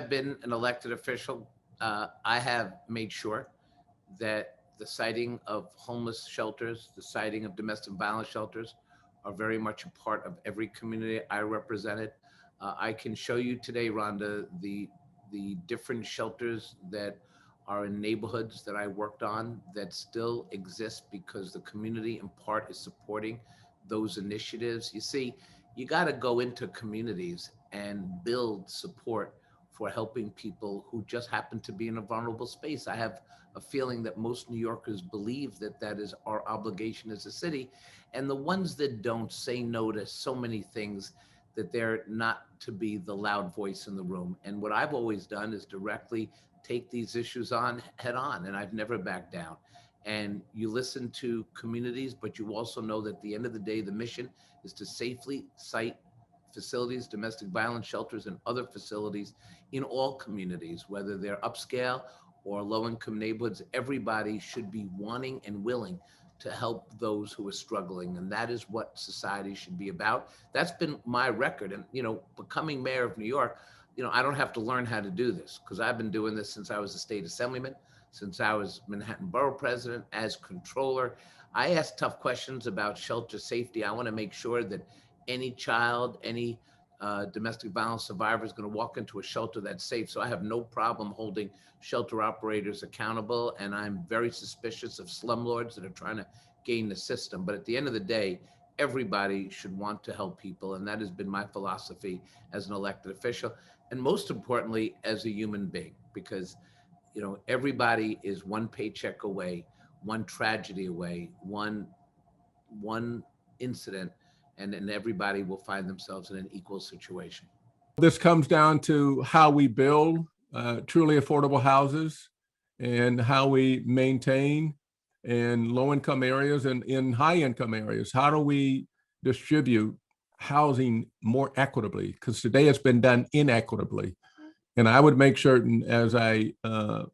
Been an elected official, I have made sure that the siting of homeless shelters, the siting of domestic violence shelters are very much a part of every community I represented. I can show you today, Rhonda, the different shelters that are in neighborhoods that I worked on that still exist because the community in part is supporting those initiatives. You see, you got to go into communities and build support for helping people who just happen to be in a vulnerable space. I have a feeling that most New Yorkers believe that that is our obligation as a city. And the ones that don't say no to so many things that they're not to be the loud voice in the room. And what I've always done is directly take these issues on head on, and I've never backed down. And you listen to communities, but you also know that at the end of the day, the mission is to safely site facilities, domestic violence shelters, and other facilities in all communities, whether they're upscale or low income neighborhoods. Everybody should be wanting and willing to help those who are struggling. And that is what society should be about. That's been my record. And, becoming mayor of New York, I don't have to learn how to do this because I've been doing this since I was a state assemblyman, since I was Manhattan Borough president, as controller. I ask tough questions about shelter safety. I want to make sure that any child, any domestic violence survivor is going to walk into a shelter that's safe. So I have no problem holding shelter operators accountable. And I'm very suspicious of slumlords that are trying to game the system. But at the end of the day, everybody should want to help people. And that has been my philosophy as an elected official. And most importantly, as a human being, because everybody is one paycheck away, one tragedy away, one incident, and then everybody will find themselves in an equal situation. This comes down to how we build truly affordable houses and how we maintain in low-income areas and in high-income areas. How do we distribute housing more equitably? Because today it's been done inequitably. And I would make certain as I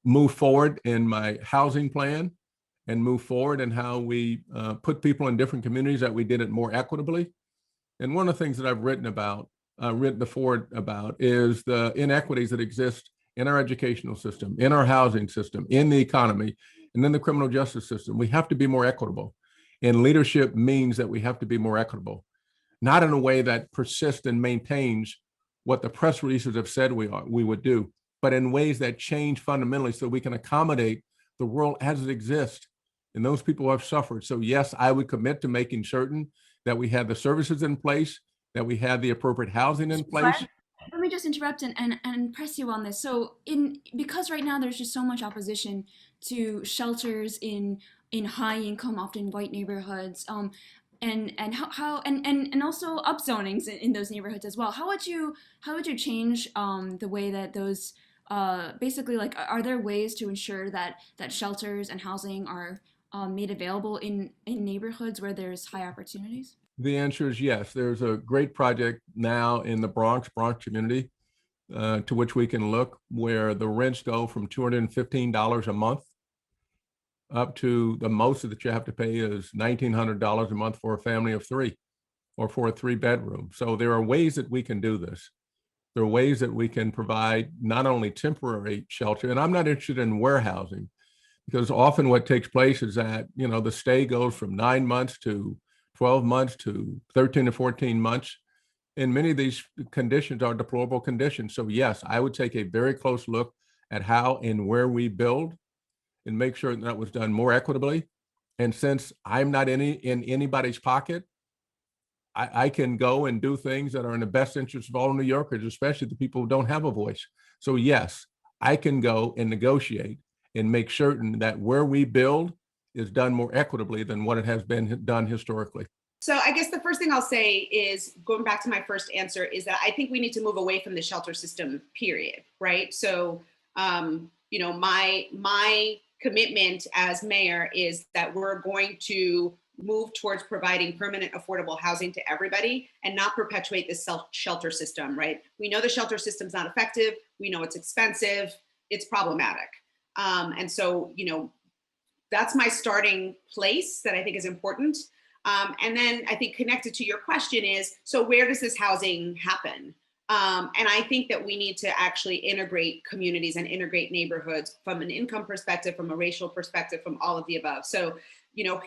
move forward in my housing plan and move forward in how we put people in different communities that we did it more equitably. And one of the things that I've written before about is the inequities that exist in our educational system, in our housing system, in the economy, and in the criminal justice system. We have to be more equitable. And leadership means that we have to be more equitable, not in a way that persists and maintains what the press releases have said we would do, but in ways that change fundamentally so we can accommodate the world as it exists and those people who have suffered. So yes, I would commit to making certain that we have the services in place, that we have the appropriate housing in place. Let me just interrupt and press you on this. So because right now there's just so much opposition to shelters in high income, often white neighborhoods, and how and also upzonings in those neighborhoods as well. How would you change the way that those basically, like, are there ways to ensure that shelters and housing are made available in neighborhoods where there's high opportunities? The answer is yes. There's a great project now in the Bronx community to which we can look, where the rents go from $215 a month up to the most that you have to pay is $1,900 a month for a family of three or for a 3-bedroom. So there are ways that we can do this. There are ways that we can provide not only temporary shelter, and I'm not interested in warehousing, because often what takes place is that, the stay goes from 9 months to 12 months to 13 to 14 months. And many of these conditions are deplorable conditions. So yes, I would take a very close look at how and where we build and make sure that was done more equitably. And since I'm not in anybody's pocket, I can go and do things that are in the best interest of all New Yorkers, especially the people who don't have a voice. So yes, I can go and negotiate and make certain that where we build is done more equitably than what it has been done historically. So I guess the first thing I'll say is, going back to my first answer, is that I think we need to move away from the shelter system, period, right? So, my commitment as mayor is that we're going to move towards providing permanent affordable housing to everybody and not perpetuate this shelter system, right? We know the shelter system's not effective. We know it's expensive. It's problematic. And so, that's my starting place that I think is important. And then I think connected to your question is, so where does this housing happen? And I think that we need to actually integrate communities and integrate neighborhoods from an income perspective, from a racial perspective, from all of the above. So,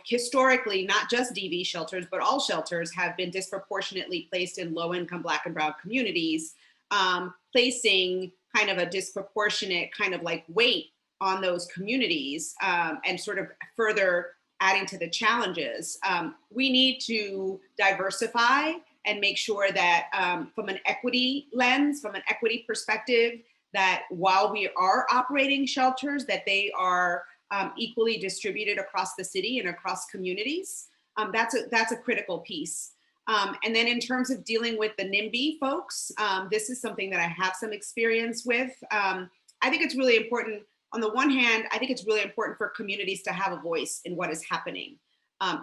historically, not just DV shelters, but all shelters have been disproportionately placed in low-income Black and Brown communities, placing kind of a disproportionate kind of like weight on those communities, and sort of further adding to the challenges. We need to diversify and make sure that from an equity lens, from an equity perspective, that while we are operating shelters, that they are equally distributed across the city and across communities. That's a critical piece. And then in terms of dealing with the NIMBY folks, this is something that I have some experience with. I think it's really important. On the one hand, I think it's really important for communities to have a voice in what is happening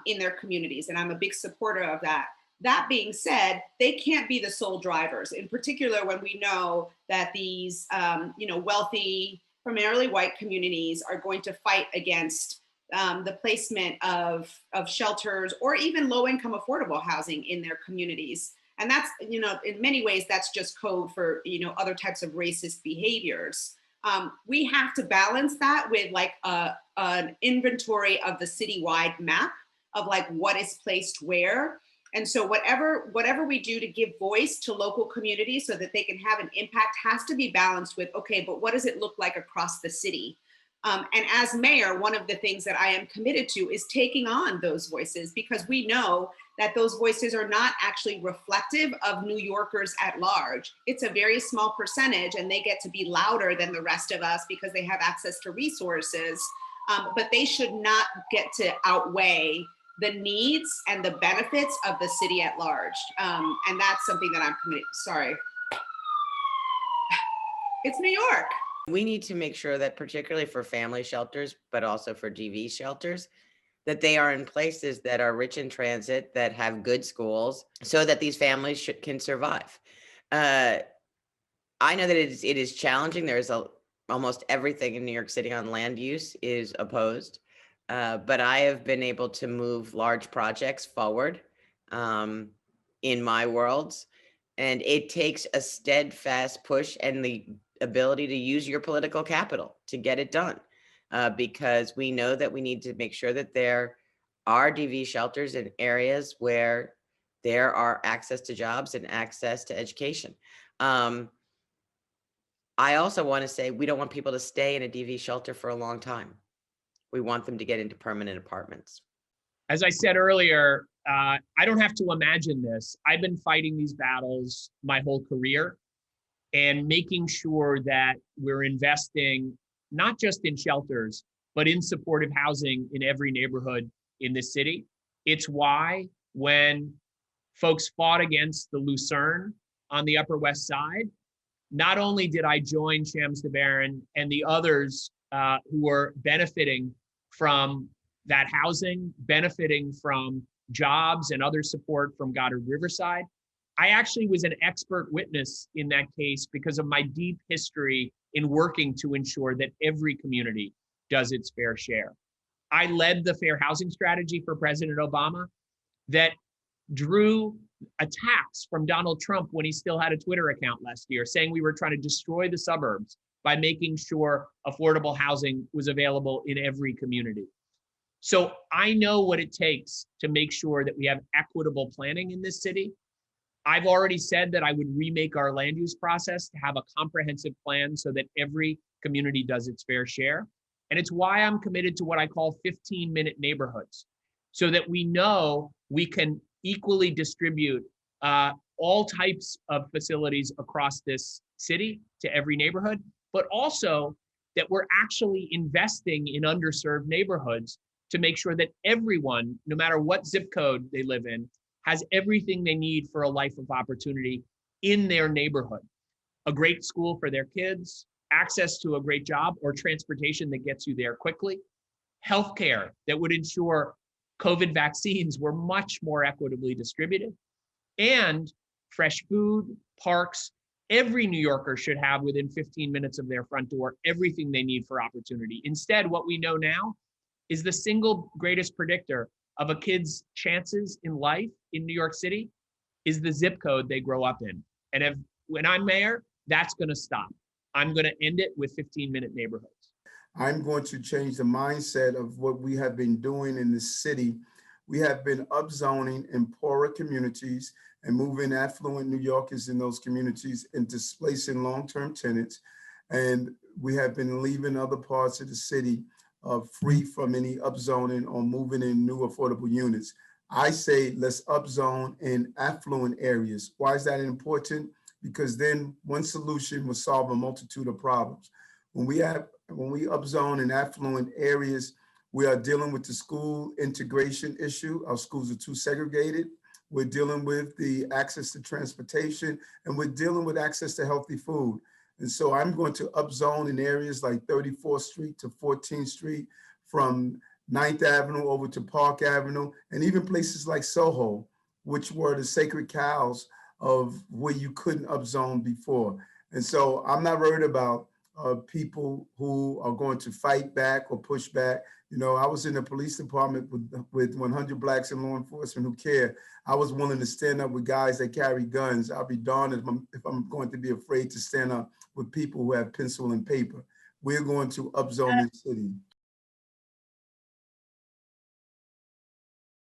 in their communities. And I'm a big supporter of that. That being said, they can't be the sole drivers, in particular when we know that these wealthy, primarily white communities are going to fight against the placement of shelters or even low-income affordable housing in their communities. And that's, in many ways, that's just code for, other types of racist behaviors. We have to balance that with like an inventory of the citywide map of like what is placed where. And so whatever we do to give voice to local communities so that they can have an impact has to be balanced with, okay, but what does it look like across the city? And as mayor, one of the things that I am committed to is taking on those voices, because we know that those voices are not actually reflective of New Yorkers at large. It's a very small percentage, and they get to be louder than the rest of us because they have access to resources, but they should not get to outweigh the needs and the benefits of the city at large. And that's something that I'm committed, sorry. It's New York. We need to make sure that, particularly for family shelters, but also for DV shelters, that they are in places that are rich in transit, that have good schools, so that these families can survive. I know that it is challenging. There's almost everything in New York City on land use is opposed. But I have been able to move large projects forward in my worlds. And it takes a steadfast push and the ability to use your political capital to get it done. Because we know that we need to make sure that there are DV shelters in areas where there are access to jobs and access to education. I also want to say we don't want people to stay in a DV shelter for a long time. We want them to get into permanent apartments. As I said earlier, I don't have to imagine this. I've been fighting these battles my whole career and making sure that we're investing not just in shelters, but in supportive housing in every neighborhood in the city. It's why when folks fought against the Lucerne on the Upper West Side, not only did I join Shams DeBaron and the others who were benefiting from that housing, benefiting from jobs and other support from Goddard Riverside, I actually was an expert witness in that case because of my deep history in working to ensure that every community does its fair share. I led the fair housing strategy for President Obama that drew attacks from Donald Trump when he still had a Twitter account last year, saying we were trying to destroy the suburbs by making sure affordable housing was available in every community. So I know what it takes to make sure that we have equitable planning in this city. I've already said that I would remake our land use process to have a comprehensive plan so that every community does its fair share. And it's why I'm committed to what I call 15-minute neighborhoods, so that we know we can equally distribute all types of facilities across this city to every neighborhood, but also that we're actually investing in underserved neighborhoods to make sure that everyone, no matter what zip code they live in, has everything they need for a life of opportunity in their neighborhood. A great school for their kids, access to a great job or transportation that gets you there quickly, healthcare that would ensure COVID vaccines were much more equitably distributed, and fresh food, parks. Every New Yorker should have within 15 minutes of their front door everything they need for opportunity. Instead, what we know now is the single greatest predictor of a kid's chances in life in New York City is the zip code they grow up in. And when I'm mayor, that's going to stop. I'm going to end it with 15-minute neighborhoods. I'm going to change the mindset of what we have been doing in the city. We have been upzoning in poorer communities and moving affluent New Yorkers in those communities and displacing long-term tenants. And we have been leaving other parts of the city free from any upzoning or moving in new affordable units. I say let's upzone in affluent areas. Why is that important? Because then one solution will solve a multitude of problems. When we upzone in affluent areas, we are dealing with the school integration issue. Our schools are too segregated. We're dealing with the access to transportation, and we're dealing with access to healthy food. And so I'm going to upzone in areas like 34th Street to 14th Street, from 9th Avenue over to Park Avenue, and even places like Soho, which were the sacred cows of where you couldn't upzone before. And so I'm not worried about people who are going to fight back or push back. You know, I was in the police department with 100 Blacks in law enforcement who care. I was willing to stand up with guys that carry guns. I'll be darned if I'm going to be afraid to stand up with people who have pencil and paper. We're going to upzone this city.